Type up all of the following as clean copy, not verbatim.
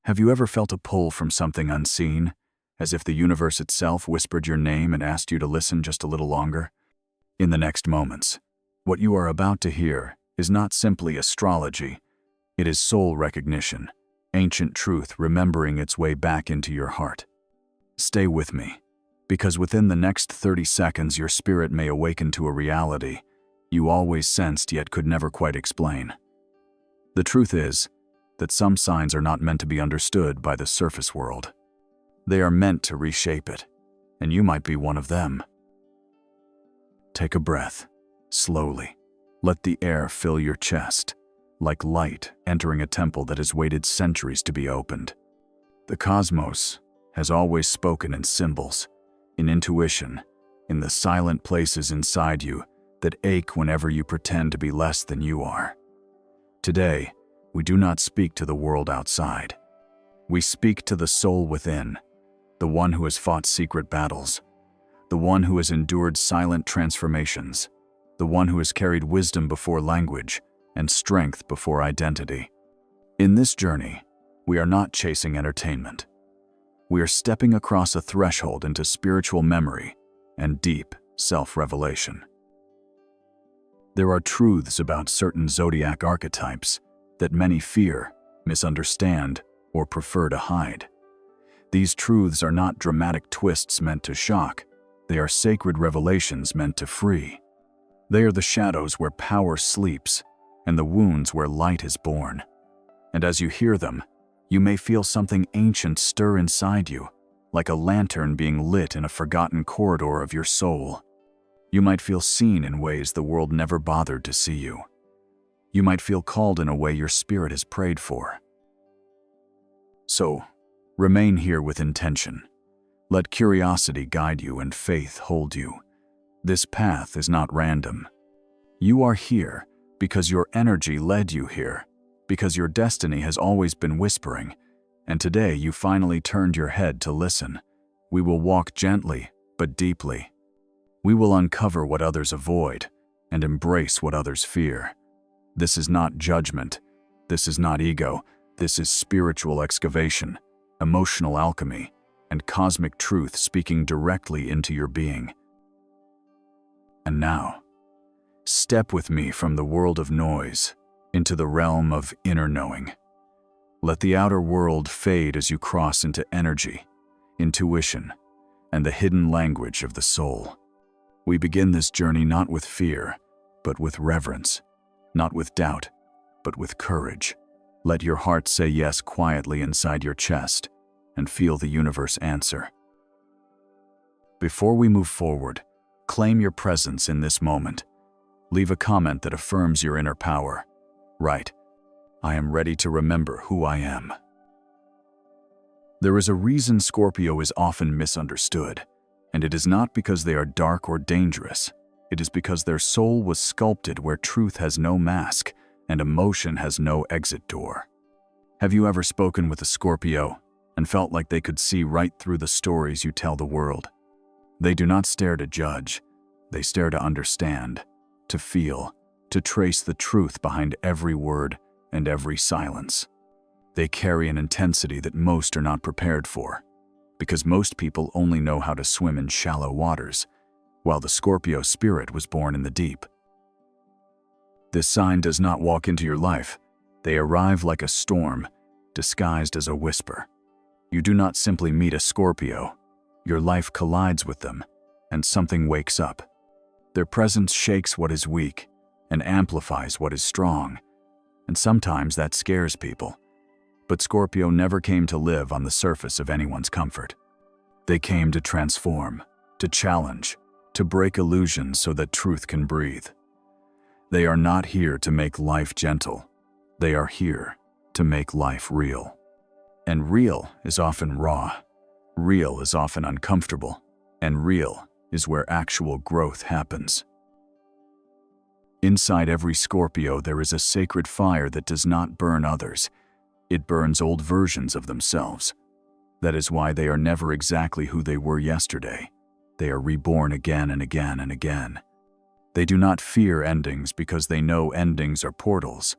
Have you ever felt a pull from something unseen, as if the universe itself whispered your name and asked you to listen just a little longer? In the next moments, what you are about to hear is not simply astrology, it is soul recognition, ancient truth remembering its way back into your heart. Stay with me, because within the next 30 seconds your spirit may awaken to a reality you always sensed yet could never quite explain. The truth is that some signs are not meant to be understood by the surface world. They are meant to reshape it, and you might be one of them. Take a breath, slowly. Let the air fill your chest, like light entering a temple that has waited centuries to be opened. The cosmos has always spoken in symbols, in intuition, in the silent places inside you that ache whenever you pretend to be less than you are. Today, we do not speak to the world outside. We speak to the soul within, the one who has fought secret battles, the one who has endured silent transformations, the one who has carried wisdom before language and strength before identity. In this journey, we are not chasing entertainment. We are stepping across a threshold into spiritual memory and deep self-revelation. There are truths about certain zodiac archetypes that many fear, misunderstand, or prefer to hide. These truths are not dramatic twists meant to shock. They are sacred revelations meant to free. They are the shadows where power sleeps and the wounds where light is born. And as you hear them, you may feel something ancient stir inside you, like a lantern being lit in a forgotten corridor of your soul. You might feel seen in ways the world never bothered to see you. You might feel called in a way your spirit has prayed for. So, remain here with intention. Let curiosity guide you and faith hold you. This path is not random. You are here because your energy led you here, because your destiny has always been whispering, and today you finally turned your head to listen. We will walk gently, but deeply. We will uncover what others avoid and embrace what others fear. This is not judgment. This is not ego. This is spiritual excavation, emotional alchemy, and cosmic truth speaking directly into your being. And now, step with me from the world of noise into the realm of inner knowing. Let the outer world fade as you cross into energy, intuition, and the hidden language of the soul. We begin this journey not with fear, but with reverence, not with doubt, but with courage. Let your heart say yes quietly inside your chest and feel the universe answer. Before we move forward, claim your presence in this moment. Leave a comment that affirms your inner power. Write, "I am ready to remember who I am." There is a reason Scorpio is often misunderstood, and it is not because they are dark or dangerous. It is because their soul was sculpted where truth has no mask and emotion has no exit door. Have you ever spoken with a Scorpio and felt like they could see right through the stories you tell the world? They do not stare to judge. They stare to understand, to feel, to trace the truth behind every word and every silence. They carry an intensity that most are not prepared for, because most people only know how to swim in shallow waters, while the Scorpio spirit was born in the deep. This sign does not walk into your life. They arrive like a storm, disguised as a whisper. You do not simply meet a Scorpio. Your life collides with them, and something wakes up. Their presence shakes what is weak and amplifies what is strong, and sometimes that scares people. But Scorpio never came to live on the surface of anyone's comfort. They came to transform, to challenge, to break illusions so that truth can breathe. They are not here to make life gentle. They are here to make life real. And real is often raw. Real is often uncomfortable. And real is where actual growth happens. Inside every Scorpio, there is a sacred fire that does not burn others. It burns old versions of themselves. That is why they are never exactly who they were yesterday. They are reborn again and again and again. They do not fear endings because they know endings are portals.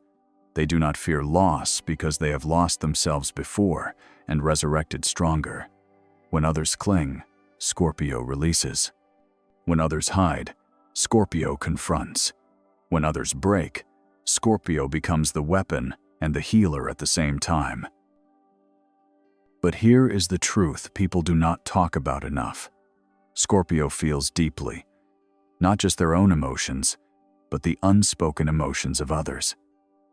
They do not fear loss because they have lost themselves before and resurrected stronger. When others cling, Scorpio releases. When others hide, Scorpio confronts. When others break, Scorpio becomes the weapon and the healer at the same time. But here is the truth people do not talk about enough. Scorpio feels deeply, not just their own emotions, but the unspoken emotions of others.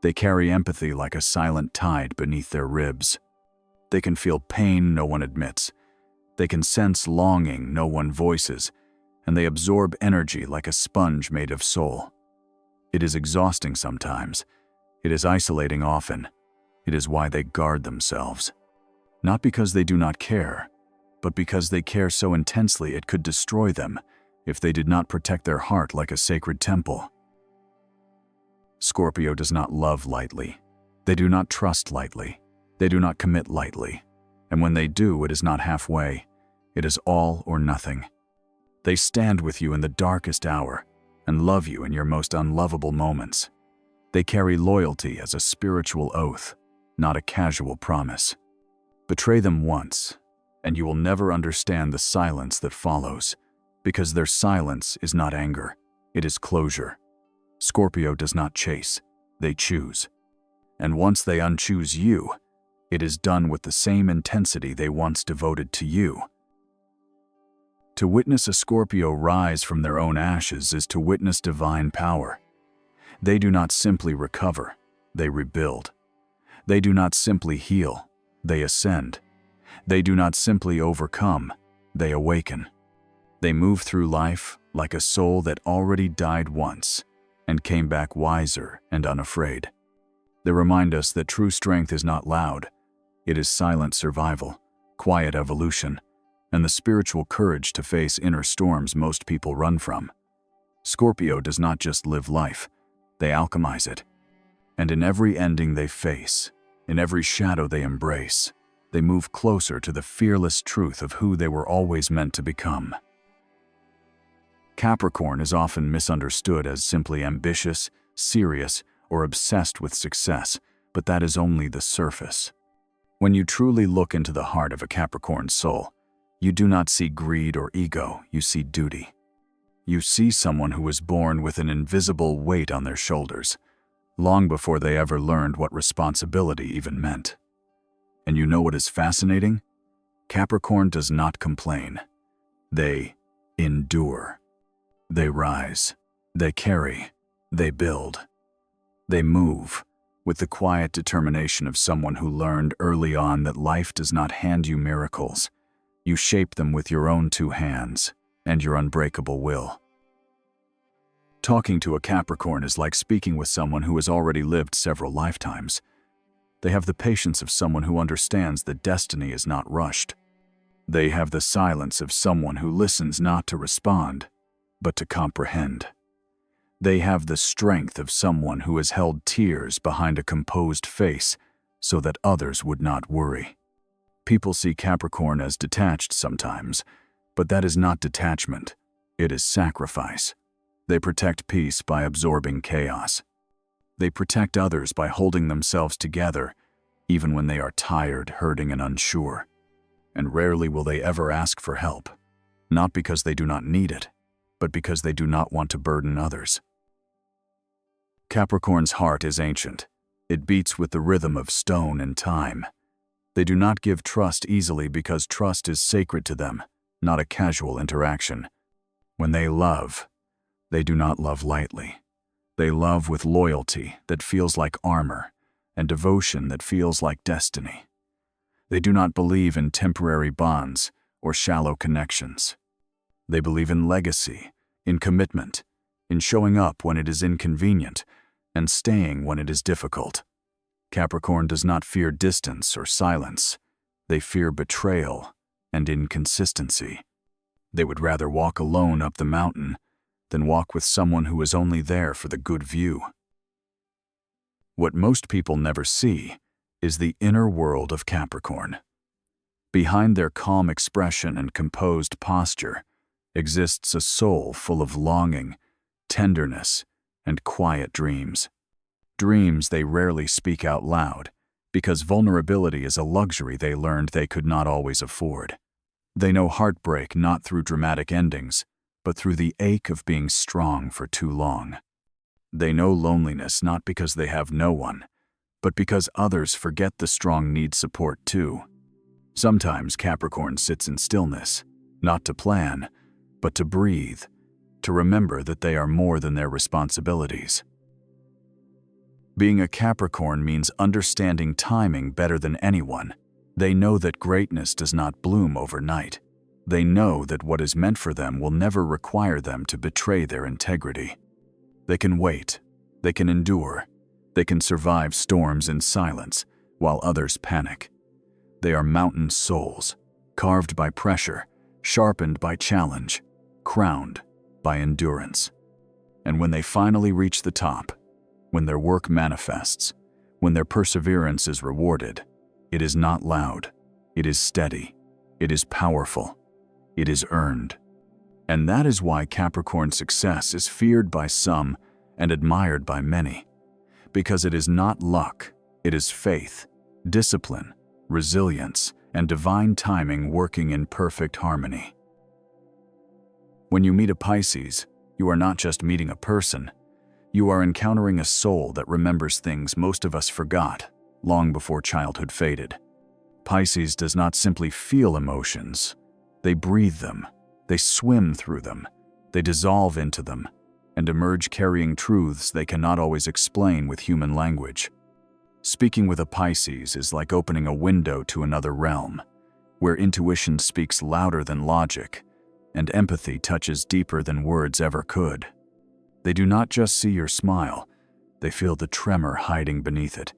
They carry empathy like a silent tide beneath their ribs. They can feel pain no one admits. They can sense longing no one voices, and they absorb energy like a sponge made of soul. It is exhausting sometimes. It is isolating often. It is why they guard themselves. Not because they do not care, but because they care so intensely it could destroy them if they did not protect their heart like a sacred temple. Scorpio does not love lightly. They do not trust lightly. They do not commit lightly. And when they do, it is not halfway. It is all or nothing. They stand with you in the darkest hour and love you in your most unlovable moments. They carry loyalty as a spiritual oath, not a casual promise. Betray them once, and you will never understand the silence that follows, because their silence is not anger, it is closure. Scorpio does not chase, they choose. And once they unchoose you, it is done with the same intensity they once devoted to you. To witness a Scorpio rise from their own ashes is to witness divine power. They do not simply recover, they rebuild. They do not simply heal, they ascend. They do not simply overcome, they awaken. They move through life like a soul that already died once and came back wiser and unafraid. They remind us that true strength is not loud. It is silent survival, quiet evolution, and the spiritual courage to face inner storms most people run from. Scorpio does not just live life, they alchemize it. And in every ending they face, in every shadow they embrace, they move closer to the fearless truth of who they were always meant to become. Capricorn is often misunderstood as simply ambitious, serious, or obsessed with success, but that is only the surface. When you truly look into the heart of a Capricorn soul, you do not see greed or ego, you see duty. You see someone who was born with an invisible weight on their shoulders, long before they ever learned what responsibility even meant. And you know what is fascinating? Capricorn does not complain. They endure. They rise. They carry. They build. They move, with the quiet determination of someone who learned early on that life does not hand you miracles. You shape them with your own two hands and your unbreakable will. Talking to a Capricorn is like speaking with someone who has already lived several lifetimes. They have the patience of someone who understands that destiny is not rushed. They have the silence of someone who listens not to respond, but to comprehend. They have the strength of someone who has held tears behind a composed face so that others would not worry. People see Capricorn as detached sometimes, but that is not detachment, it is sacrifice. They protect peace by absorbing chaos. They protect others by holding themselves together, even when they are tired, hurting, and unsure. And rarely will they ever ask for help, not because they do not need it, but because they do not want to burden others. Capricorn's heart is ancient. It beats with the rhythm of stone and time. They do not give trust easily because trust is sacred to them, not a casual interaction. When they love, they do not love lightly. They love with loyalty that feels like armor and devotion that feels like destiny. They do not believe in temporary bonds or shallow connections. They believe in legacy, in commitment, in showing up when it is inconvenient and staying when it is difficult. Capricorn does not fear distance or silence. They fear betrayal and inconsistency. They would rather walk alone up the mountain than walk with someone who is only there for the good view. What most people never see is the inner world of Capricorn. Behind their calm expression and composed posture exists a soul full of longing, tenderness, and quiet dreams. Dreams they rarely speak out loud, because vulnerability is a luxury they learned they could not always afford. They know heartbreak not through dramatic endings, but through the ache of being strong for too long. They know loneliness not because they have no one, but because others forget the strong need support too. Sometimes Capricorn sits in stillness, not to plan, but to breathe, to remember that they are more than their responsibilities. Being a Capricorn means understanding timing better than anyone. They know that greatness does not bloom overnight. They know that what is meant for them will never require them to betray their integrity. They can wait, they can endure, they can survive storms in silence while others panic. They are mountain souls, carved by pressure, sharpened by challenge, crowned by endurance. And when they finally reach the top, when their work manifests, when their perseverance is rewarded, it is not loud, it is steady, it is powerful, it is earned. And that is why Capricorn success is feared by some and admired by many. Because it is not luck, it is faith, discipline, resilience, and divine timing working in perfect harmony. When you meet a Pisces, you are not just meeting a person, you are encountering a soul that remembers things most of us forgot long before childhood faded. Pisces does not simply feel emotions, they breathe them, they swim through them, they dissolve into them, and emerge carrying truths they cannot always explain with human language. Speaking with a Pisces is like opening a window to another realm, where intuition speaks louder than logic, and empathy touches deeper than words ever could. They do not just see your smile, they feel the tremor hiding beneath it.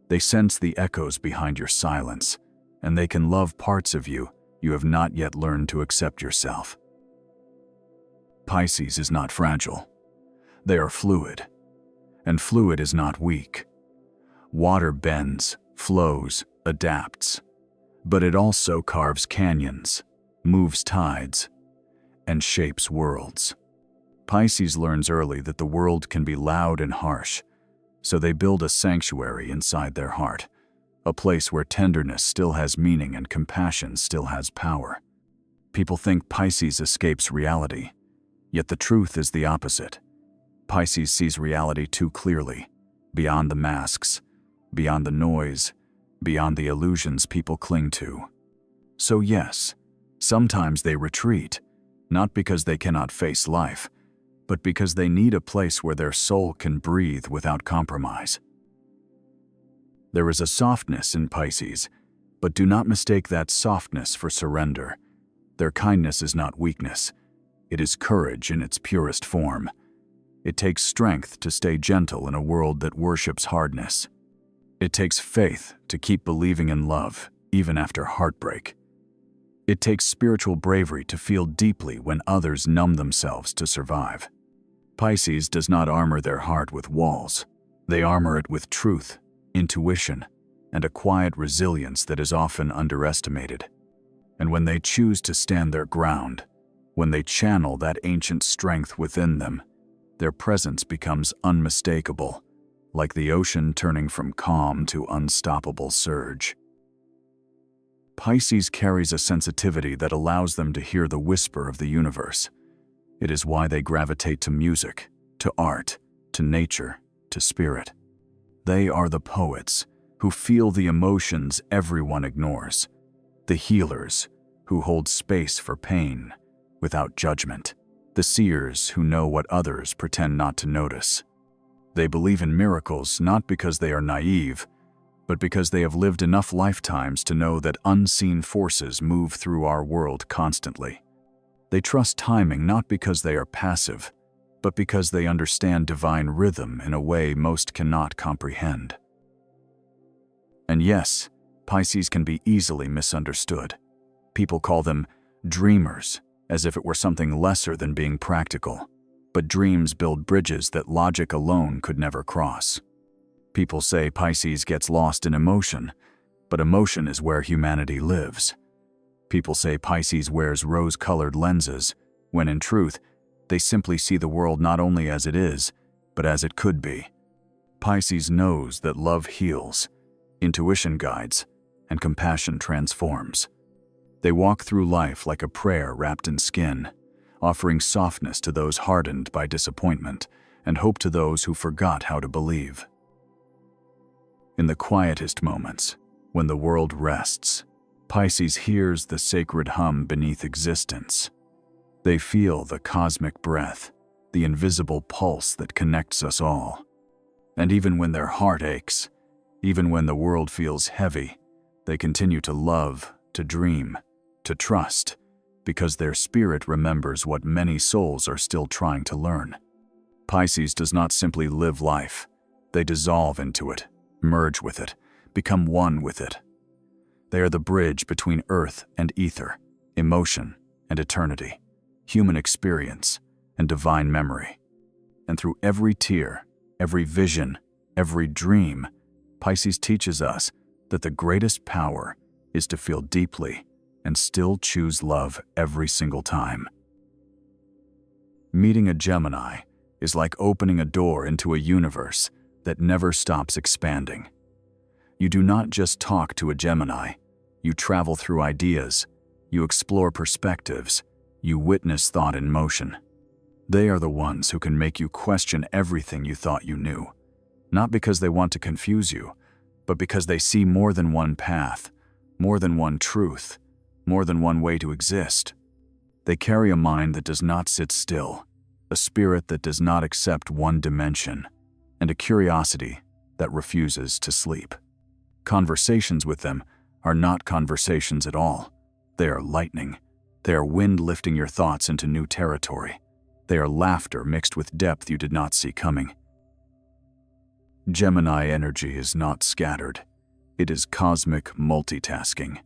They sense the echoes behind your silence, and they can love parts of you have not yet learned to accept yourself. Pisces is not fragile. They are fluid, and fluid is not weak. Water bends, flows, adapts, but it also carves canyons, moves tides, and shapes worlds. Pisces learns early that the world can be loud and harsh, so they build a sanctuary inside their heart, a place where tenderness still has meaning and compassion still has power. People think Pisces escapes reality, yet the truth is the opposite. Pisces sees reality too clearly, beyond the masks, beyond the noise, beyond the illusions people cling to. So yes, sometimes they retreat, not because they cannot face life, but because they need a place where their soul can breathe without compromise. There is a softness in Pisces, but do not mistake that softness for surrender. Their kindness is not weakness. It is courage in its purest form. It takes strength to stay gentle in a world that worships hardness. It takes faith to keep believing in love, even after heartbreak. It takes spiritual bravery to feel deeply when others numb themselves to survive. Pisces does not armor their heart with walls. They armor it with truth, intuition, and a quiet resilience that is often underestimated. And when they choose to stand their ground, when they channel that ancient strength within them, their presence becomes unmistakable, like the ocean turning from calm to unstoppable surge. Pisces carries a sensitivity that allows them to hear the whisper of the universe. It is why they gravitate to music, to art, to nature, to spirit. They are the poets who feel the emotions everyone ignores, the healers who hold space for pain without judgment, the seers who know what others pretend not to notice. They believe in miracles not because they are naive, but because they have lived enough lifetimes to know that unseen forces move through our world constantly. They trust timing not because they are passive, but because they understand divine rhythm in a way most cannot comprehend. And yes, Pisces can be easily misunderstood. People call them dreamers, as if it were something lesser than being practical. But dreams build bridges that logic alone could never cross. People say Pisces gets lost in emotion, but emotion is where humanity lives. People say Pisces wears rose-colored lenses, when in truth, they simply see the world not only as it is, but as it could be. Pisces knows that love heals, intuition guides, and compassion transforms. They walk through life like a prayer wrapped in skin, offering softness to those hardened by disappointment and hope to those who forgot how to believe. In the quietest moments, when the world rests, Pisces hears the sacred hum beneath existence. They feel the cosmic breath, the invisible pulse that connects us all. And even when their heart aches, even when the world feels heavy, they continue to love, to dream, to trust, because their spirit remembers what many souls are still trying to learn. Pisces does not simply live life. They dissolve into it, merge with it, become one with it. They are the bridge between earth and ether, emotion and eternity, human experience and divine memory. And through every tear, every vision, every dream, Pisces teaches us that the greatest power is to feel deeply and still choose love every single time. Meeting a Gemini is like opening a door into a universe that never stops expanding. You do not just talk to a Gemini, you travel through ideas, you explore perspectives, you witness thought in motion. They are the ones who can make you question everything you thought you knew, not because they want to confuse you, but because they see more than one path, more than one truth, more than one way to exist. They carry a mind that does not sit still, a spirit that does not accept one dimension, and a curiosity that refuses to sleep. Conversations with them are not conversations at all. They are lightning. They are wind lifting your thoughts into new territory. They are laughter mixed with depth you did not see coming. Gemini energy is not scattered. It is cosmic multitasking.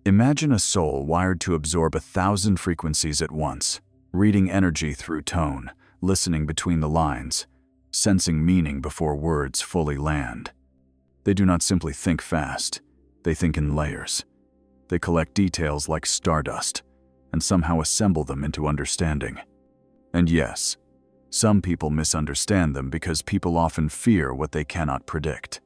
Imagine a soul wired to absorb 1,000 frequencies at once, reading energy through tone, listening between the lines, sensing meaning before words fully land. They do not simply think fast, they think in layers. They collect details like stardust and somehow assemble them into understanding. And yes, some people misunderstand them because people often fear what they cannot predict.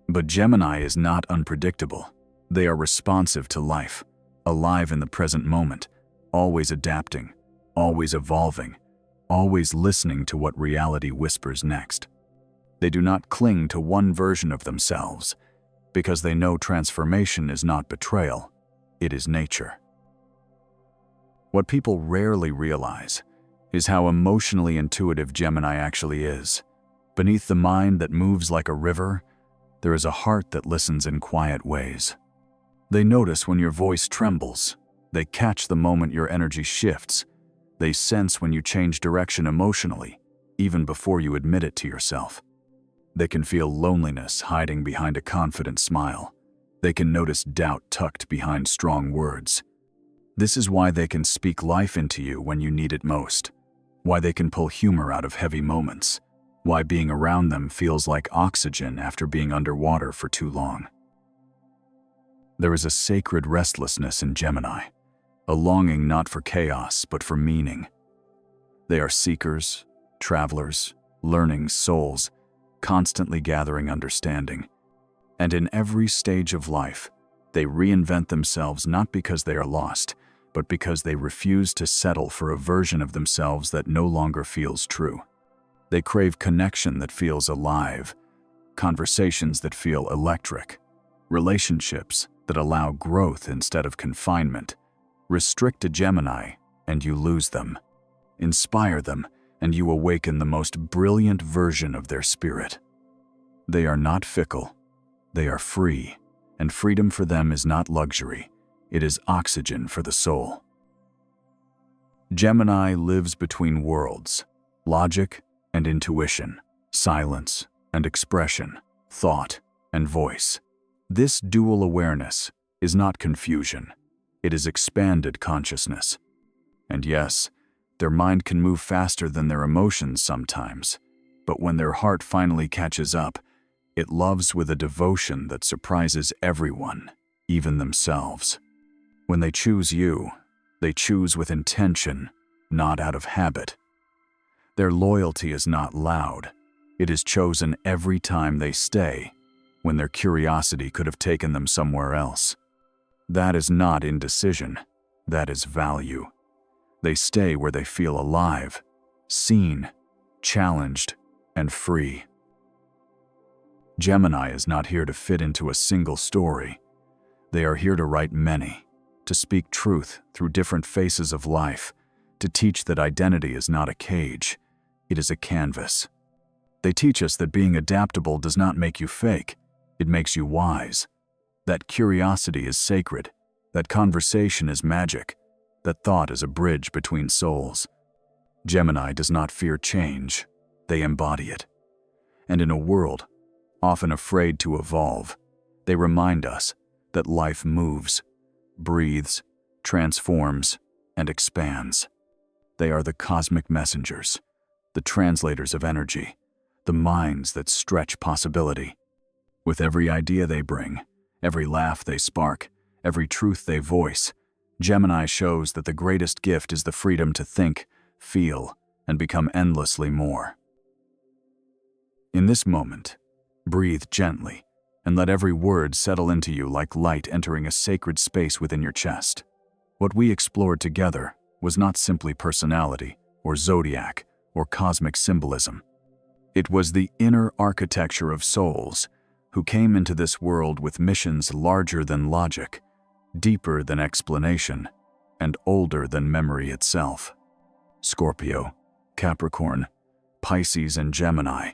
But Gemini is not unpredictable. They are responsive to life, alive in the present moment, always adapting, always evolving, always listening to what reality whispers next. They do not cling to one version of themselves because they know transformation is not betrayal, it is nature. What people rarely realize is how emotionally intuitive Gemini actually is. Beneath the mind that moves like a river, there is a heart that listens in quiet ways. They notice when your voice trembles. They catch the moment your energy shifts. They sense when you change direction emotionally, even before you admit it to yourself. They can feel loneliness hiding behind a confident smile. They can notice doubt tucked behind strong words. This is why they can speak life into you when you need it most. Why they can pull humor out of heavy moments. Why being around them feels like oxygen after being underwater for too long. There is a sacred restlessness in Gemini, a longing not for chaos but for meaning. They are seekers, travelers, learning souls, constantly gathering understanding. And in every stage of life, they reinvent themselves not because they are lost, but because they refuse to settle for a version of themselves that no longer feels true. They crave connection that feels alive, conversations that feel electric, relationships that allow growth instead of confinement. Restrict a Gemini, and you lose them. Inspire them, and you awaken the most brilliant version of their spirit. They are not fickle. They are free, and freedom for them is not luxury. It is oxygen for the soul. Gemini lives between worlds, logic and intuition, silence and expression, thought and voice. This dual awareness is not confusion. It is expanded consciousness. And yes, their mind can move faster than their emotions sometimes, but when their heart finally catches up, it loves with a devotion that surprises everyone, even themselves. When they choose you, they choose with intention, not out of habit. Their loyalty is not loud. It is chosen every time they stay, when their curiosity could have taken them somewhere else. That is not indecision, that is value. They stay where they feel alive, seen, challenged, and free. Gemini is not here to fit into a single story. They are here to write many, to speak truth through different phases of life, to teach that identity is not a cage, it is a canvas. They teach us that being adaptable does not make you fake, it makes you wise. That curiosity is sacred, that conversation is magic, that thought is a bridge between souls. Gemini does not fear change, they embody it. And in a world often afraid to evolve, they remind us that life moves, breathes, transforms, and expands. They are the cosmic messengers, the translators of energy, the minds that stretch possibility. With every idea they bring, every laugh they spark, every truth they voice, Gemini shows that the greatest gift is the freedom to think, feel, and become endlessly more. In this moment, breathe gently and let every word settle into you like light entering a sacred space within your chest. What we explored together was not simply personality or zodiac or cosmic symbolism. It was the inner architecture of souls who came into this world with missions larger than logic, deeper than explanation, and older than memory itself. Scorpio, Capricorn, Pisces, and Gemini,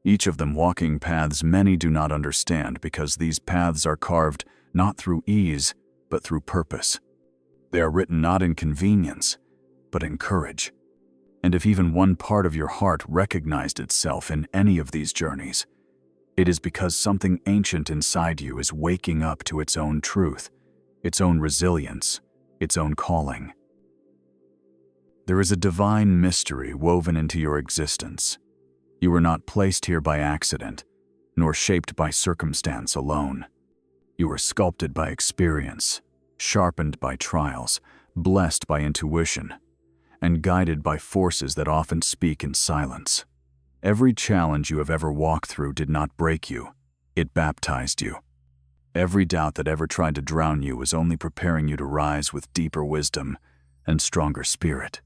each of them walking paths many do not understand because these paths are carved not through ease, but through purpose. They are written not in convenience, but in courage. And if even one part of your heart recognized itself in any of these journeys, it is because something ancient inside you is waking up to its own truth, its own resilience, its own calling. There is a divine mystery woven into your existence. You were not placed here by accident, nor shaped by circumstance alone. You were sculpted by experience, sharpened by trials, blessed by intuition, and guided by forces that often speak in silence. Every challenge you have ever walked through did not break you, it baptized you. Every doubt that ever tried to drown you was only preparing you to rise with deeper wisdom and stronger spirit.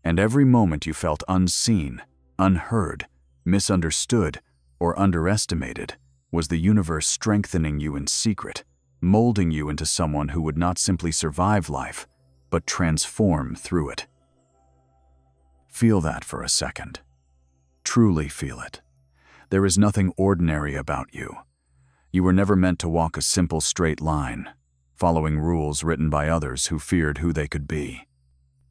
And every moment you felt unseen, unheard, misunderstood, or underestimated was the universe strengthening you in secret, molding you into someone who would not simply survive life, but transform through it. Feel that for a second. Truly feel it. There is nothing ordinary about you. You were never meant to walk a simple straight line, following rules written by others who feared who they could be.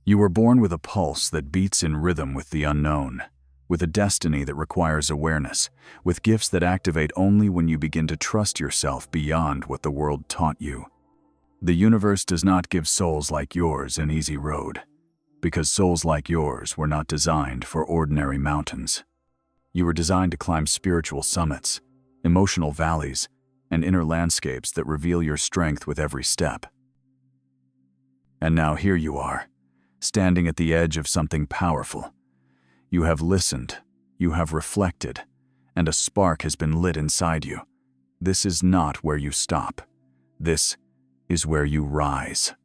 You were born with a pulse that beats in rhythm with the unknown, with a destiny that requires awareness, with gifts that activate only when you begin to trust yourself beyond what the world taught you. The universe does not give souls like yours an easy road, because souls like yours were not designed for ordinary mountains. You were designed to climb spiritual summits, emotional valleys, and inner landscapes that reveal your strength with every step. And now here you are, standing at the edge of something powerful. You have listened, you have reflected, and a spark has been lit inside you. This is not where you stop. This is where you rise.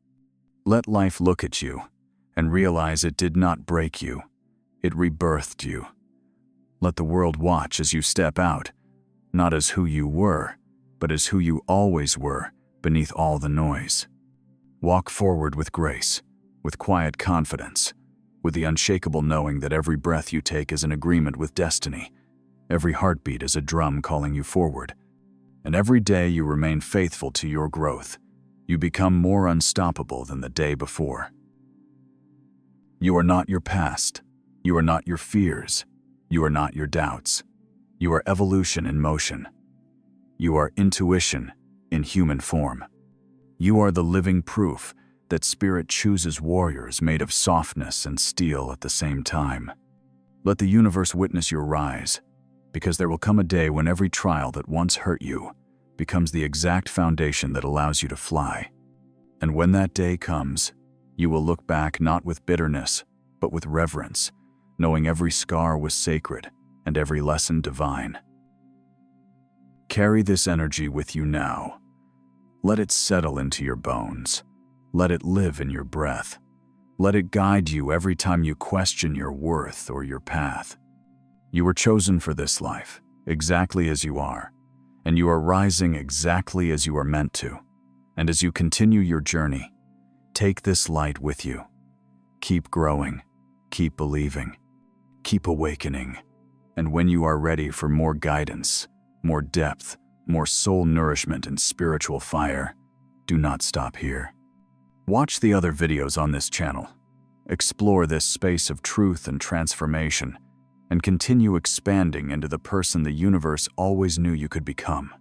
Let life look at you and realize it did not break you. It rebirthed you. Let the world watch as you step out, not as who you were, but as who you always were beneath all the noise. Walk forward with grace, with quiet confidence, with the unshakable knowing that every breath you take is an agreement with destiny, every heartbeat is a drum calling you forward, and every day you remain faithful to your growth, you become more unstoppable than the day before. You are not your past, you are not your fears, you are not your doubts. You are evolution in motion. You are intuition in human form. You are the living proof that spirit chooses warriors made of softness and steel at the same time. Let the universe witness your rise, because there will come a day when every trial that once hurt you becomes the exact foundation that allows you to fly. And when that day comes, you will look back not with bitterness, but with reverence, knowing every scar was sacred, and every lesson divine. Carry this energy with you now. Let it settle into your bones. Let it live in your breath. Let it guide you every time you question your worth or your path. You were chosen for this life, exactly as you are, and you are rising exactly as you are meant to. And as you continue your journey, take this light with you. Keep growing, keep believing, keep awakening. And when you are ready for more guidance, more depth, more soul nourishment and spiritual fire, do not stop here. Watch the other videos on this channel. Explore this space of truth and transformation, and continue expanding into the person the universe always knew you could become.